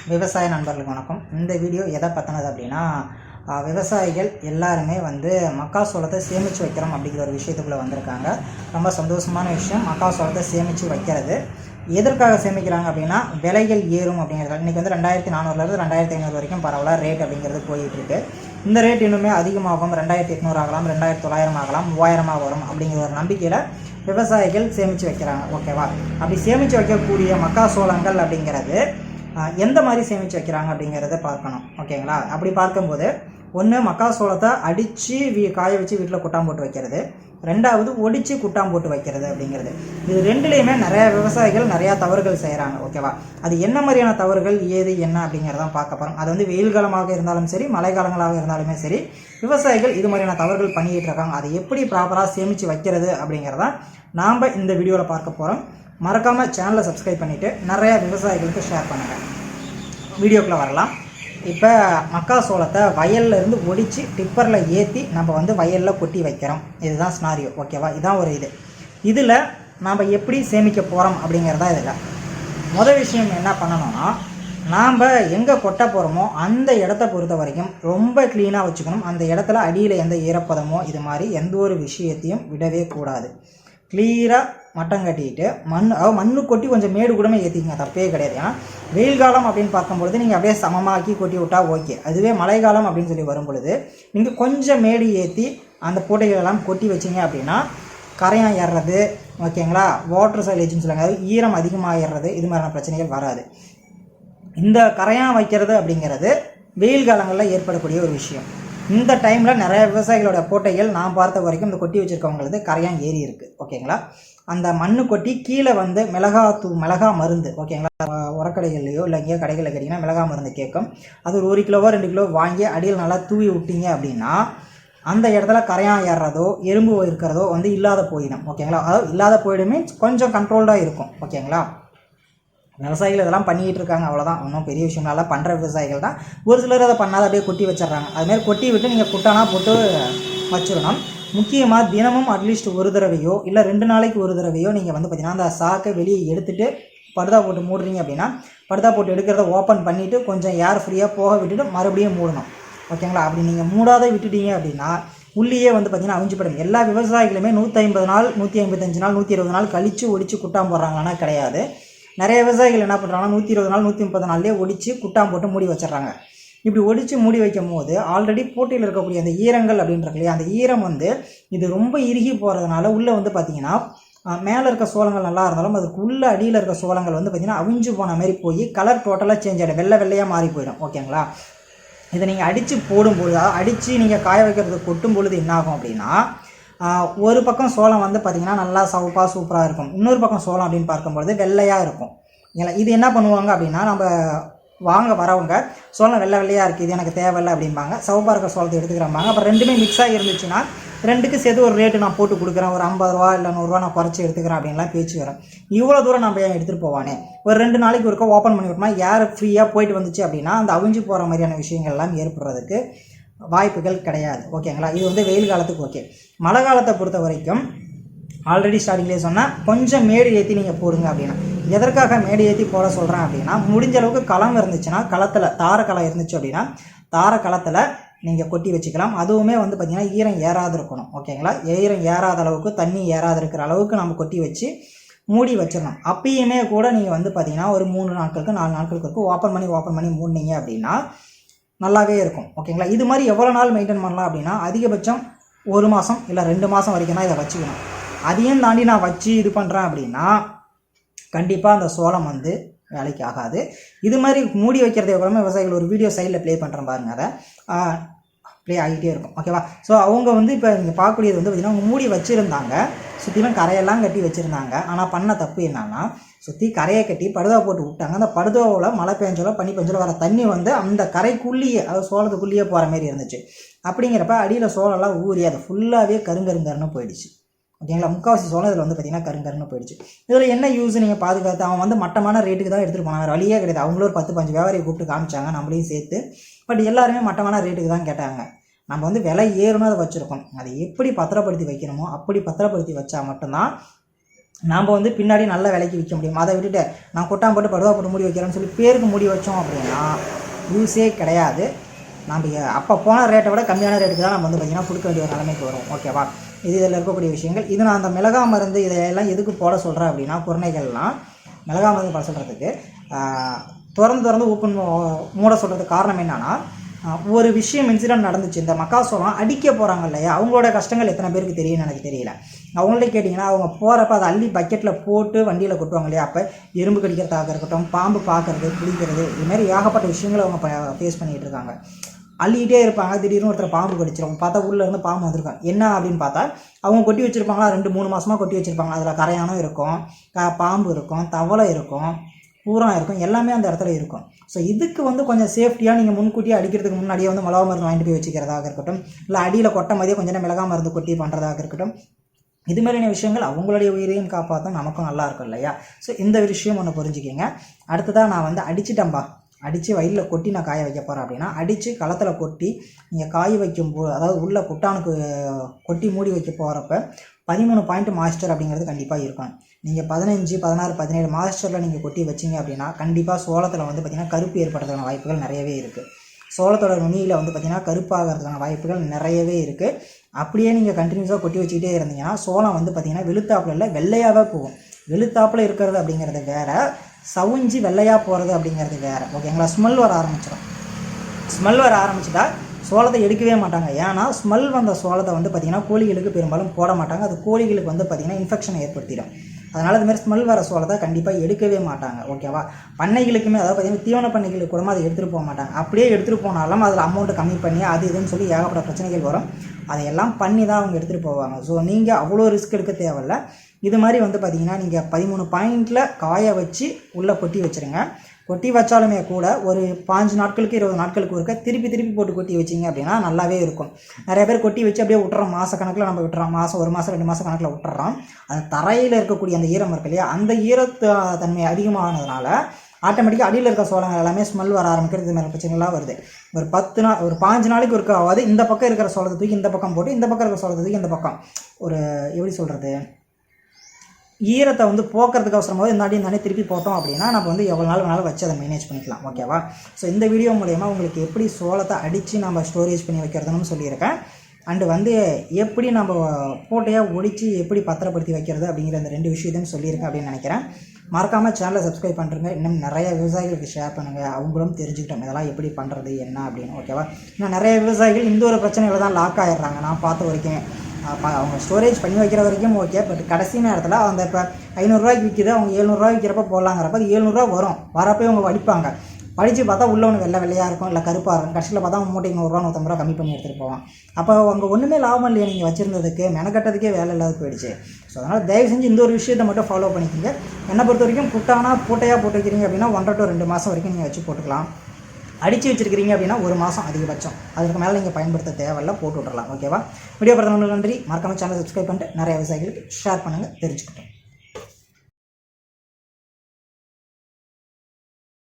விவசாய நண்பர்களுக்கு வணக்கம். இந்த வீடியோ எதை பற்றினது அப்படின்னா, விவசாயிகள் எல்லாருமே வந்து மக்காசோளத்தை சேமித்து வைக்கிறோம் அப்படிங்கிற ஒரு விஷயத்துக்குள்ளே வந்திருக்காங்க. ரொம்ப சந்தோஷமான விஷயம். மக்காசோளத்தை சேமித்து வைக்கிறது எதற்காக சேமிக்கிறாங்க அப்படின்னா, விலைகள் ஏறும் அப்படிங்கிறது. இன்றைக்கி வந்து 2400லேருந்து 2500 வரைக்கும் பரவலாக ரேட் அப்படிங்கிறது போயிட்டுருக்கு. இந்த ரேட் இன்னுமே அதிகமாகும். 2800 ஆகலாம், 2900 ஆகலாம், 3000 வரும் அப்படிங்கிற ஒரு நம்பிக்கையில் விவசாயிகள் சேமித்து வைக்கிறாங்க. ஓகேவா? அப்படி சேமித்து வைக்கக்கூடிய மக்காசோளங்கள் அப்படிங்கிறது எந்த மாதிரி சேமித்து வைக்கிறாங்க அப்படிங்கிறத பார்க்கணும். ஓகேங்களா? அப்படி பார்க்கும்போது ஒன்று மக்காசோளத்தை அடித்து காய வச்சு வீட்டில் குட்டாம் போட்டு வைக்கிறது, ரெண்டாவது ஒடித்து குட்டாம் போட்டு வைக்கிறது அப்படிங்கிறது. இது ரெண்டுலேயுமே நிறையா விவசாயிகள் நிறையா தவறுகள் செய்கிறாங்க. ஓகேவா? அது என்ன மாதிரியான தவறுகள், ஏது என்ன அப்படிங்கிறதான் பார்க்க போகிறோம். அது வந்து வெயில் காலமாக இருந்தாலும் சரி, மழை காலங்களாக இருந்தாலுமே சரி, விவசாயிகள் இது மாதிரியான தவறுகள் பண்ணிக்கிட்டு இருக்காங்க. அதை எப்படி ப்ராப்பராக சேமித்து வைக்கிறது அப்படிங்கிறதான் நாம் இந்த வீடியோவில் பார்க்க போகிறோம். மறக்காமல் சேனலை சப்ஸ்கிரைப் பண்ணிவிட்டு நிறையா விவசாயிகளுக்கு ஷேர் பண்ணுங்கள். வீடியோக்குள்ளே வரலாம். இப்போ மக்காசோளத்தை வயலில் இருந்து ஒடித்து டிப்பரில் ஏற்றி நம்ம வந்து வயலில் கொட்டி வைக்கிறோம். இதுதான் ஸ்னாரியோ. ஓகேவா? இதுதான் ஒரு இதில் நாம் எப்படி சேமிக்க போகிறோம் அப்படிங்கிறதா இதில் முதல் விஷயம் என்ன பண்ணணும்னா, நாம் எங்கே கொட்ட போகிறோமோ அந்த இடத்த பொறுத்த வரைக்கும் ரொம்ப க்ளீனாக வச்சுக்கணும். அந்த இடத்துல அடியில் எந்த ஈரப்பதமோ இது மாதிரி எந்த ஒரு விஷயத்தையும் விடவே கூடாது. கிளியராக மட்டம் கட்டிக்கிட்டு மண்ணு கொட்டி கொஞ்சம் மேடு கூடமே ஏற்றிக்கிங்க, தப்பே கிடையாது. ஏன்னா வெயில் காலம் அப்படின்னு பார்க்கும்பொழுது நீங்கள் அப்படியே சமமாக்கி கொட்டி விட்டால் ஓகே. அதுவே மழை காலம் அப்படின்னு சொல்லி வரும் பொழுது நீங்கள் கொஞ்சம் மேடு ஏற்றி அந்த பூட்டைகளெல்லாம் கொட்டி வச்சிங்க அப்படின்னா கரையான் ஏறுறது, ஓகேங்களா, வாட்டர் சைலேஜ்னு சொல்லுவாங்க, அது ஈரம் அதிகமாக ஏறுறது, இது மாதிரியான பிரச்சனைகள் வராது. இந்த கரையான் வைக்கிறது அப்படிங்கிறது வெயில் காலங்களில் ஏற்படக்கூடிய ஒரு விஷயம். இந்த டைமில் நிறைய விவசாயிகளோட போட்டைகள் நான் பார்த்த வரைக்கும் இந்த கொட்டி வச்சுருக்கவங்களுக்கு கரையான் ஏறி இருக்குது. ஓகேங்களா? அந்த மண்ணு கொட்டி கீழே வந்து மிளகா மருந்து, ஓகேங்களா, உரக்கடைகள்லையோ இல்லை எங்கேயோ கடைகளில் கேட்டிங்கன்னா மிளகா மருந்து கேட்கும். அது ஒரு 1 கிலோவோ 2 கிலோ வாங்கி அடியில் நல்லா தூவி விட்டீங்க அப்படின்னா அந்த இடத்துல கரையான் ஏறுறதோ எறும்பு இருக்கிறதோ வந்து இல்லாத போயிடும். ஓகேங்களா? அதாவது இல்லாத போயிடுமே, கொஞ்சம் கண்ட்ரோல்டாக இருக்கும். ஓகேங்களா? விவசாயிகள் இதெல்லாம் பண்ணிக்கிட்டு இருக்காங்க, அவ்வளோதான். ஒன்றும் பெரிய விஷயம் நல்லா பண்ணுற விவசாயிகள் தான். ஒரு சிலர் அதை பண்ணாத அப்படியே கொட்டி வச்சிட்றாங்க. அதுமாதிரி கொட்டி விட்டு நீங்கள் குட்டானா போட்டு வச்சிடணும். முக்கியமாக தினமும் அட்லீஸ்ட் ஒரு தடவையோ இல்லை 2 நாளைக்கு ஒரு தடவையோ நீங்கள் வந்து பார்த்திங்கன்னா அந்த சாக்கை வெளியே எடுத்துகிட்டு படுதா போட்டு மூடுறீங்க அப்படின்னா, படுதா போட்டு எடுக்கிறத ஓப்பன் பண்ணிவிட்டு கொஞ்சம் ஏர் ஃப்ரீயாக போக விட்டுட்டு மறுபடியும் மூடணும். ஓகேங்களா? அப்படி நீங்கள் மூடாத விட்டுட்டீங்க அப்படின்னா உள்ளேயே வந்து பார்த்திங்கன்னா அவிஞ்சு போயிடும். எல்லா விவசாயிகளுமே 150 நாள், 155 நாள், 120 நாள் கழித்து ஒடிச்சு குட்டாம் போடுறாங்களான்னா கிடையாது. நிறைய விவசாயிகள் என்ன பண்ணுறாங்கன்னா 120 நாள் 130 நாள்லேயே ஒடிச்சு குட்டாம் போட்டு மூடி வச்சிட்றாங்க. இப்படி ஒடிச்சு மூடி வைக்கும் போது ஆல்ரெடி போட்டியில் இருக்கக்கூடிய அந்த ஈரங்கள் அப்படின்றது இல்லையா, அந்த ஈரம் வந்து இது ரொம்ப இறுகி போகிறதுனால உள்ளே வந்து பார்த்திங்கன்னா மேலே இருக்க சோளங்கள் நல்லா இருந்தாலும் அதுக்கு உள்ளே அடியில் இருக்க சோளங்கள் வந்து பார்த்திங்கன்னா அவிஞ்சு போன மாதிரி போய் கலர் டோட்டலாக சேஞ்ச் ஆகிடும், வெள்ளையாக மாறி போயிடும். ஓகேங்களா? இதை நீங்கள் அடித்து போடும்பொழுது, அடித்து நீங்கள் காய வைக்கிறது கொட்டும் பொழுது என்னாகும் அப்படின்னா, ஒரு பக்கம் சோளம் வந்து பார்த்திங்கன்னா நல்லா சவுப்பாக சூப்பராக இருக்கும், இன்னொரு பக்கம் சோளம் அப்படின்னு பார்க்கும்பொழுது வெள்ளையாக இருக்கும். இது என்ன பண்ணுவாங்க அப்படின்னா, நம்ம வாங்க வரவங்க சோளம் வெள்ளையாக இருக்குது, இது எனக்கு தேவையில்லை அப்படிம்பாங்க. சவுப்பாக இருக்கிற சோளத்தை எடுத்துக்கிறாங்க. அப்புறம் ரெண்டுமே மிக்ஸாக இருந்துச்சுன்னா ரெண்டுக்கு சேர்த்து ஒரு ரேட்டு நான் போட்டு கொடுக்குறேன், ஒரு 50 ரூபா இல்லை 100 ரூபா நான் குறைச்சி எடுத்துக்கிறேன் அப்படின்லாம் பேச்சு வரும். இவ்வளோ தூரம் நம்ம ஏன் எடுத்துகிட்டு போவானே, ஒரு 2 நாளைக்கு ஒருக்கா ஓப்பன் பண்ணி விட்டோம்னா ஏர் ஃப்ரீயாக போயிட்டு வந்துச்சு அப்படின்னா அந்த அவிஞ்சு போகிற மாதிரியான விஷயங்கள்லாம் ஏற்படுறதுக்கு வாய்ப்புகள் கிடையாது. ஓகேங்களா? இது வந்து வெயில் காலத்துக்கு ஓகே. மழை காலத்தை பொறுத்த வரைக்கும் ஆல்ரெடி ஸ்டார்டிங்லேயே சொன்னால் கொஞ்சம் மேடு ஏற்றி நீங்கள் போடுங்க அப்படின்னா. எதற்காக மேடு ஏற்றி போட சொல்கிறேன் அப்படின்னா, முடிஞ்ச அளவுக்கு களம் இருந்துச்சுன்னா, களத்தில் தாரக்களம் இருந்துச்சு அப்படின்னா தாரக்களத்தில் நீங்கள் கொட்டி வச்சுக்கலாம். அதுவுமே வந்து பார்த்திங்கன்னா ஈரம் ஏறாது இருக்கணும். ஓகேங்களா? ஈரம் ஏறாத அளவுக்கு, தண்ணி ஏறாது இருக்கிற அளவுக்கு நம்ம கொட்டி வச்சு மூடி வச்சிடணும். அப்பயுமே கூட நீங்கள் வந்து பார்த்திங்கன்னா ஒரு 3 நாட்களுக்கு 4 நாட்களுக்கு ஓப்பன் பண்ணி மூடினீங்க அப்படின்னா நல்லாவே இருக்கும். ஓகேங்களா? இது மாதிரி எவ்வளோ நாள் மெயின்டைன் பண்ணலாம் அப்படின்னா, அதிகபட்சம் 1 மாதம் இல்லை 2 மாதம் வரைக்கும் தான் இதை வச்சுக்கணும். அதையும் தாண்டி நான் வச்சு இது பண்ணுறேன் அப்படின்னா கண்டிப்பாக அந்த சோளம் வந்து வேலைக்கு ஆகாது. இது மாதிரி மூடி வைக்கிறது எவ்வளோ விவசாயிகள் ஒரு வீடியோ சைடில் ப்ளே பண்ணுறேன் பாருங்கள், அதை ப்ளே ஆகிட்டே இருக்கும். ஓகேவா? ஸோ அவங்க வந்து இப்போ நீங்கள் பார்க்கக்கூடியது வந்து பார்த்திங்கன்னா அவங்க மூடி வச்சுருந்தாங்க, சுற்றிலும் கரையெல்லாம் கட்டி வச்சுருந்தாங்க. ஆனால் பண்ண தப்பு என்னன்னா, சுற்றி கரையை கட்டி படுதா போட்டு விட்டாங்க. அந்த படுதாவில் மழை பெஞ்சலோ பனி பெஞ்சலோ வர தண்ணி வந்து அந்த கரைக்குள்ளேயே, அதாவது சோளத்துக்குள்ளேயே போகிற மாதிரி இருந்துச்சு. அப்படிங்கிறப்ப அடியில் சோளம்லாம் ஊறி அது ஃபுல்லாகவே கருங்கருன்னு போயிடுச்சு. ஓகேங்களா? முக்கால்வாசி சோளம் இதில் வந்து பார்த்திங்கன்னா கருங்கருன்னு போயிடுச்சு. இதில் என்ன யூஸ் நீங்கள் பாதுகாத்து, அவன் வந்து மட்டமான ரேட்டுக்கு தான் எடுத்துகிட்டு போனாங்க, வழியே கிடையாது. அவங்களும் ஒரு 10-15 வியாபாரியை கூப்பிட்டு காமிச்சாங்க, நம்மளையும் சேர்த்து. பட் எல்லாருமே மட்டமான ரேட்டுக்கு தான் கேட்டாங்க. நம்ம வந்து விலை ஏறுன்னு அதை வச்சுருக்கோம். அதை எப்படி பத்திரப்படுத்தி வைக்கணுமோ அப்படி பத்திரப்படுத்தி வச்சா மட்டும்தான் நாம் வந்து பின்னாடி நல்ல விலைக்கு விற்க முடியும். அதை விட்டுட்டு நான் கொட்டான் போட்டு படுவா போட்டு மூடி வைக்கிறேன்னு சொல்லி பேருக்கு மூடி வச்சோம் அப்படின்னா யூஸே கிடையாது. நம்ம அப்போ போன ரேட்டை விட கம்மியான ரேட்டுக்கு தான் நம்ம வந்து பார்த்திங்கன்னா கொடுக்க வேண்டிய ஒரு நிலைமைக்கு வரும். ஓகேவா? இதில் இருக்கக்கூடிய விஷயங்கள். இது நான் அந்த மிளகா மருந்து இதையெல்லாம் எதுக்கு போட சொல்கிறேன் அப்படின்னா, குரணைகள்லாம் மிளகா மருந்து போட சொல்கிறதுக்கு திறந்து ஓப்பன் மூட சொல்கிறதுக்கு காரணம் என்னன்னா, ஒரு விஷயம் இன்சிடென்ட் நடந்துச்சு. இந்த மக்காசோளம் அடிக்க போகிறாங்க இல்லையா, அவங்களோட கஷ்டங்கள் எத்தனை பேருக்கு தெரியும்னு எனக்கு தெரியல. அவங்கள்ட்ட கேட்டிங்கன்னா அவங்க போகிறப்ப அதை அள்ளி பக்கெட்டில் போட்டு வண்டியில் கொட்டுவாங்க இல்லையா, அப்போ எறும்பு கடிக்கிறதாக இருக்கட்டும், பாம்பு பார்க்குறது, குளிக்கிறது, இதுமாதிரி ஏகப்பட்ட விஷயங்களை அவங்க ஃபேஸ் பண்ணிகிட்டு இருக்காங்க. அள்ளிக்கிட்டே இருப்பாங்க. திடீர்னு ஒருத்தர் பாம்பு கடிச்சிடும். பார்த்தா உள்ளேருந்து பாம்பு வந்திருக்கும். என்ன அப்படின்னு பார்த்தா அவங்க கொட்டி வச்சுருப்பாங்களா, 2-3 மாதமாக கொட்டி வச்சுருப்பாங்க. அதில் கரையானம் இருக்கும், பாம்பு இருக்கும், தவளை இருக்கும், பூரா இருக்கும், எல்லாமே அந்த இடத்துல இருக்கும். ஸோ இதுக்கு வந்து கொஞ்சம் சேஃப்டியாக நீங்கள் முன்கூட்டியே அடிக்கிறதுக்கு முன்னாடியே வந்து மிளகா மருந்து வாங்கிட்டு போய் வச்சுக்கிறதாக இருக்கட்டும், இல்லை அடியில் கொட்டை மாதிரியே கொஞ்சம் மிளகா மருந்து கொட்டி பண்ணுறதாக இருக்கட்டும், இதுமாதிரியான விஷயங்கள் அவங்களுடைய உயிரையும் காப்பாற்றும், நமக்கும் நல்லா இருக்கும் இல்லையா? ஸோ இந்த விஷயம் ஒன்று புரிஞ்சுக்கிங்க. அடுத்ததாக நான் வந்து அடிச்சிட்டம்பா, அடித்து வயலில் கொட்டி நான் காய வைக்க போகிறேன் அப்படின்னா, அடித்து களத்தில் கொட்டி நீங்கள் காய வைக்கும்போது, அதாவது உள்ள குட்டானுக்கு கொட்டி மூடி வைக்க போகிறப்ப 13 பாயிண்ட் மாய்ஸ்சர் அப்படிங்கிறது கண்டிப்பாக இருக்கும். நீங்கள் 15, 16, 17 மாய்ஸ்சரில் நீங்கள் கொட்டி வச்சிங்க அப்படின்னா கண்டிப்பாக சோளத்தில் வந்து பார்த்திங்கன்னா கருப்பு ஏற்படுறதுக்கான வாய்ப்புகள் நிறையவே இருக்குது. சோளத்தோட நுனியில் வந்து பார்த்திங்கன்னா கருப்பாகிறதுக்கான வாய்ப்புகள் நிறையவே இருக்குது. அப்படியே நீங்கள் கண்டினியூஸாக கொட்டி வச்சுக்கிட்டே இருந்தீங்கன்னா சோளம் வந்து பார்த்திங்கன்னா வெளுத்தாப்பில் இல்லை வெள்ளையாகவே போகும். வெளுத்தாப்பில் இருக்கிறது அப்படிங்கிறது வேறு, சவுஞ்சி வெள்ளையாக போகிறது அப்படிங்கிறது வேறு. ஓகேங்களா? ஸ்மெல் வர ஆரம்பிச்சிடும். ஸ்மெல் வர ஆரம்பிச்சிட்டா சோளத்தை எடுக்கவே மாட்டாங்க. ஏன்னா ஸ்மெல் வந்த சோளத்தை வந்து பார்த்திங்கன்னா கோழிகளுக்கு பெரும்பாலும் போட மாட்டாங்க. அது கோழிகளுக்கு வந்து பார்த்திங்கன்னா இன்ஃபெக்ஷனை ஏற்படுத்திடும். அதனால் இதுமாதிரி ஸ்மெல் வர சோளத்தை கண்டிப்பாக எடுக்கவே மாட்டாங்க. ஓகேவா? பண்ணைகளுக்குமே, அதாவது பார்த்திங்கன்னா தீவன பண்ணைகளுக்கு கூட அதை எடுத்துகிட்டு போக மாட்டாங்க. அப்படியே எடுத்துகிட்டு போனாலும் அதில் அமௌண்ட்டு கம்மி பண்ணி அது இதுன்னு சொல்லி ஏகப்பட்ட பிரச்சனைகள் வரும். அதையெல்லாம் பண்ணி தான் அவங்க எடுத்துகிட்டு போவாங்க. ஸோ நீங்கள் அவ்வளோ ரிஸ்க் எடுக்க தேவையில்லை. இது மாதிரி வந்து பார்த்திங்கன்னா நீங்கள் 13 பாயிண்டில் காய வச்சு உள்ளே கொட்டி வச்சுருங்க. கொட்டி வச்சாலுமே கூட ஒரு 5 நாட்களுக்கு 20 நாட்களுக்கு ஒருக்க திருப்பி போட்டு கொட்டி வச்சிங்க அப்படின்னா நல்லாவே இருக்கும். நிறைய பேர் கொட்டி வச்சு அப்படியே விட்டுறோம், மாத கணக்கில் நம்ம விட்டுறோம், மாதம் 1 மாதம் 2 மாதம் கணக்கில் விட்டுறோம். அந்த தரையில் இருக்கக்கூடிய அந்த ஈரம் இருக்கு இல்லையா, அந்த ஈரத்தன்மை அதிகமானதுனால ஆட்டோமேட்டிக்காக அடியில் இருக்க சோளங்கள் எல்லாமே ஸ்மெல் வர ஆரம்பிக்கிறது. இது மாதிரி பிரச்சனைலாம் வருது. ஒரு 10 நாள், ஒரு 5 நாளைக்கு ஒருக்காவது இந்த பக்கம் இருக்கிற சோளத்தை தூக்கி இந்த பக்கம் போட்டு, இந்த பக்கம் இருக்கிற சோளத்தை தூக்கி இந்த பக்கம், ஒரு எப்படி சொல்கிறது, ஈரத்தை வந்து போக்குறதுக்கு அவசரமாக இந்த திருப்பி போட்டோம் அப்படின்னா நம்ம வந்து எவ்வளோ நாள் வேணாலும் வச்சு அதை மேனேஜ் பண்ணிக்கலாம். ஓகேவா? ஸோ இந்த வீடியோ மூலயமா உங்களுக்கு எப்படி சோளத்தை அடித்து நம்ம ஸ்டோரேஜ் பண்ணி வைக்கிறதுன்னு சொல்லியிருக்கேன். அண்டு வந்து எப்படி நம்ம போட்டையாக ஒடிச்சு எப்படி பத்திரப்படுத்தி வைக்கிறது அப்படிங்கிற அந்த 2 விஷயத்தையும் சொல்லியிருக்கேன் அப்படின்னு நினைக்கிறேன். மறக்காமல் சேனலை சப்ஸ்கிரைப் பண்ணுறங்க. இன்னும் நிறைய விவசாயிகளுக்கு ஷேர் பண்ணுங்கள். அவங்களும் தெரிஞ்சுக்கிட்டோம் இதெல்லாம் எப்படி பண்ணுறது என்ன அப்படின்னு. ஓகேவா? இன்னும் நிறைய விவசாயிகள் இந்த ஒரு பிரச்சனைகளை தான் லாக் ஆகிடுறாங்க. நான் பார்த்த வரைக்கும் அவங்க ஸ்டோரேஜ் பண்ணி வைக்கிற வரைக்கும் ஓகே, பட் கடைசி நேரத்தில் அந்த இப்போ 500 ரூபாய்க்கு விற்கிது, அவங்க 700 ரூபாய்க்கு விற்கிறப்ப போடலாங்கிறப்ப அது 700 ரூபா வரும். வரப்போ அவங்க வடிப்பாங்க. படித்து பார்த்தா உள்ள ஒன்று வெள்ளையாக இருக்கும், இல்லை கருப்பாக இருக்கும். கடைசியில் பார்த்தா மூட்டைக்கு 100 ரூபா 150 ரூபா கம்மி பண்ணி எடுத்துகிட்டு போவான். அப்போ அவங்க ஒன்றுமே லாபம் இல்லையா, நீங்கள் வச்சுருந்ததுக்கு மெனக்கட்டதுக்கே வேலை இல்லாத போயிடுச்சு. ஸோ அதனால் தயவு செஞ்சு இந்த ஒரு விஷயத்தை மட்டும் ஃபாலோ பண்ணிக்கோங்க. என்னை பொறுத்த வரைக்கும் போட்டையாக போட்டு வைக்கிறீங்க அப்படின்னா 1 to 2 மாதம் வரைக்கும் நீங்கள் வச்சு போட்டுக்கலாம். அடித்து வச்சுருக்கிறீங்க அப்படின்னா 1 மாதம் அதிகபட்சம். அதுக்கு மேலே நீங்கள் பயன்படுத்த தேவையில்லை, போட்டு விட்றலாம். ஓகேவா? வீடியோ பார்த்தவங்களுக்கு நன்றி. மறக்காம சேனல் சப்ஸ்கிரைப் பண்ணிட்டு நிறைய விவசாயிகளுக்கு ஷேர் பண்ணுங்கள், தெரிஞ்சுக்கிட்டோம்.